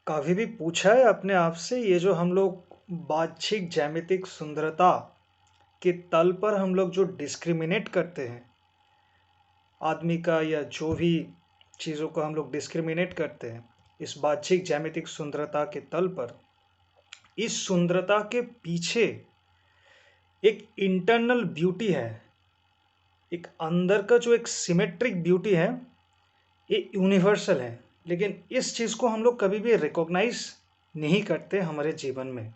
कभी भी पूछा है अपने आप से ये जो हम लोग बाह्यिक ज्यामितिक सुंदरता के तल पर हम लोग जो डिस्क्रिमिनेट करते हैं आदमी का या जो भी चीज़ों को हम लोग डिस्क्रिमिनेट करते हैं इस बाह्यिक ज्यामितिक सुंदरता के तल पर इस सुंदरता के पीछे एक इंटरनल ब्यूटी है। एक अंदर का जो एक सिमेट्रिक ब्यूटी है ये यूनिवर्सल है, लेकिन इस चीज़ को हम लोग कभी भी रिकॉग्नाइज नहीं करते हमारे जीवन में।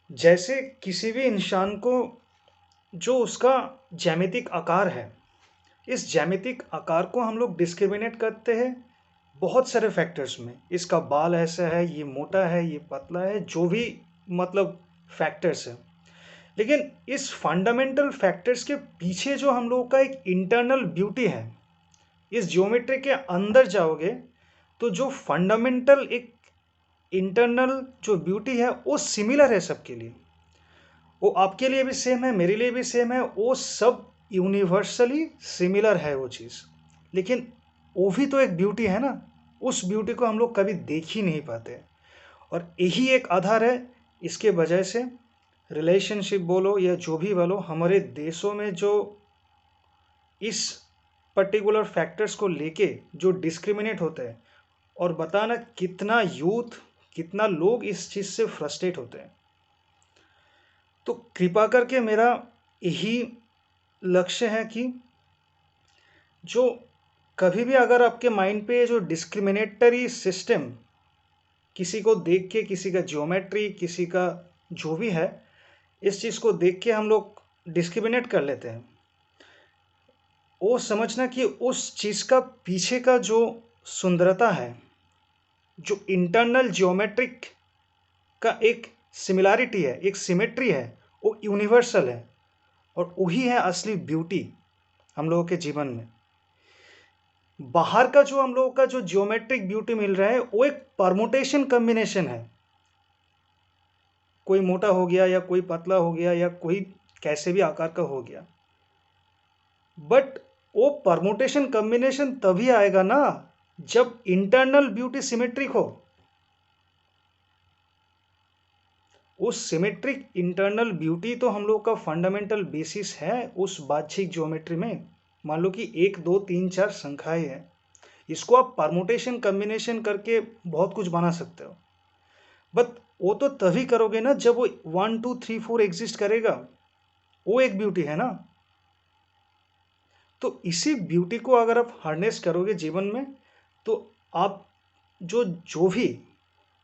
जैसे किसी भी इंसान को जो उसका ज्यामितिक आकार है, इस ज्यामितिक आकार को हम लोग डिस्क्रिमिनेट करते हैं बहुत सारे फैक्टर्स में। इसका बाल ऐसा है, ये मोटा है, ये पतला है, जो भी मतलब फैक्टर्स है। लेकिन इस फंडामेंटल फैक्टर्स के पीछे जो हम लोगों का एक इंटरनल ब्यूटी है, इस ज्योमेट्री के अंदर जाओगे तो जो फंडामेंटल एक इंटरनल जो ब्यूटी है वो सिमिलर है सबके लिए। वो आपके लिए भी सेम है, मेरे लिए भी सेम है, वो सब यूनिवर्सली सिमिलर है वो चीज़। लेकिन वो भी तो एक ब्यूटी है ना, उस ब्यूटी को हम लोग कभी देख ही नहीं पाते। और यही एक आधार है इसके वजह से रिलेशनशिप बोलो या जो भी बोलो, हमारे देशों में जो इस पर्टिकुलर फैक्टर्स को लेके जो डिस्क्रिमिनेट होते हैं, और बताना कितना यूथ कितना लोग इस चीज़ से फ्रस्ट्रेट होते हैं। तो कृपा करके मेरा यही लक्ष्य है कि जो कभी भी अगर आपके माइंड पे जो डिस्क्रिमिनेटरी सिस्टम, किसी को देख के, किसी का ज्योमेट्री, किसी का जो भी है, इस चीज़ को देख के हम लोग डिस्क्रिमिनेट कर लेते हैं, वो समझना कि उस चीज़ का पीछे का जो सुंदरता है, जो इंटरनल ज्योमेट्रिक का एक सिमिलैरिटी है, एक सिमेट्री है, वो यूनिवर्सल है। और वही है असली ब्यूटी हम लोगों के जीवन में। बाहर का जो हम लोगों का जो ज्योमेट्रिक ब्यूटी मिल रहा है वो एक परमुटेशन कॉम्बिनेशन है। कोई मोटा हो गया या कोई पतला हो गया या कोई कैसे भी आकार का हो गया, बट वो परमुटेशन कॉम्बिनेशन तभी आएगा ना जब इंटरनल ब्यूटी सिमेट्रिक हो। उस सिमेट्रिक इंटरनल ब्यूटी तो हम लोग का फंडामेंटल बेसिस है उस बाह्यिक ज्योमेट्री में। मान लो कि 1 2 3 4 संख्याएं हैं, इसको आप परमुटेशन कॉम्बिनेशन करके बहुत कुछ बना सकते हो, बट वो तो तभी करोगे ना जब वो 1 2 3 4 एग्जिस्ट करेगा। वो एक ब्यूटी है ना। तो इसी ब्यूटी को अगर आप हार्नेस करोगे जीवन में, तो आप जो जो भी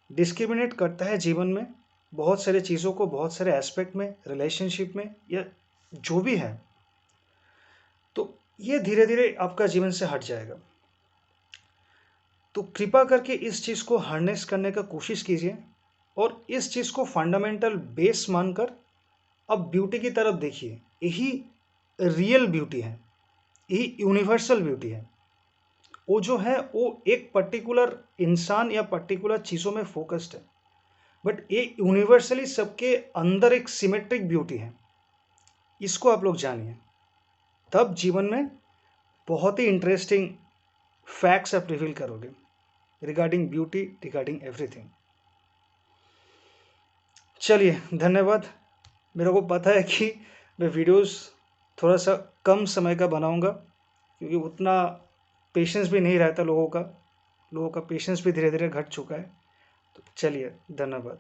डिस्क्रिमिनेट करता है जीवन में बहुत सारे चीज़ों को, बहुत सारे एस्पेक्ट में, रिलेशनशिप में या जो भी है, तो ये धीरे धीरे आपका जीवन से हट जाएगा। तो कृपा करके इस चीज़ को हार्नेस करने का कोशिश कीजिए और इस चीज़ को फंडामेंटल बेस मानकर अब ब्यूटी की तरफ देखिए। यही रियल ब्यूटी है, यही यूनिवर्सल ब्यूटी है। वो जो है वो एक पर्टिकुलर इंसान या पर्टिकुलर चीज़ों में फोकस्ड है, बट ये यूनिवर्सली सबके अंदर एक सिमेट्रिक ब्यूटी है। इसको आप लोग जानिए, तब जीवन में बहुत ही इंटरेस्टिंग फैक्ट्स आप रिवील करोगे रिगार्डिंग ब्यूटी, रिगार्डिंग एवरीथिंग। चलिए, धन्यवाद। मेरे को पता है कि मैं वीडियोस थोड़ा सा कम समय का बनाऊंगा, क्योंकि उतना पेशेंस भी नहीं रहता लोगों का पेशेंस भी धीरे धीरे घट चुका है। तो चलिए, धन्यवाद।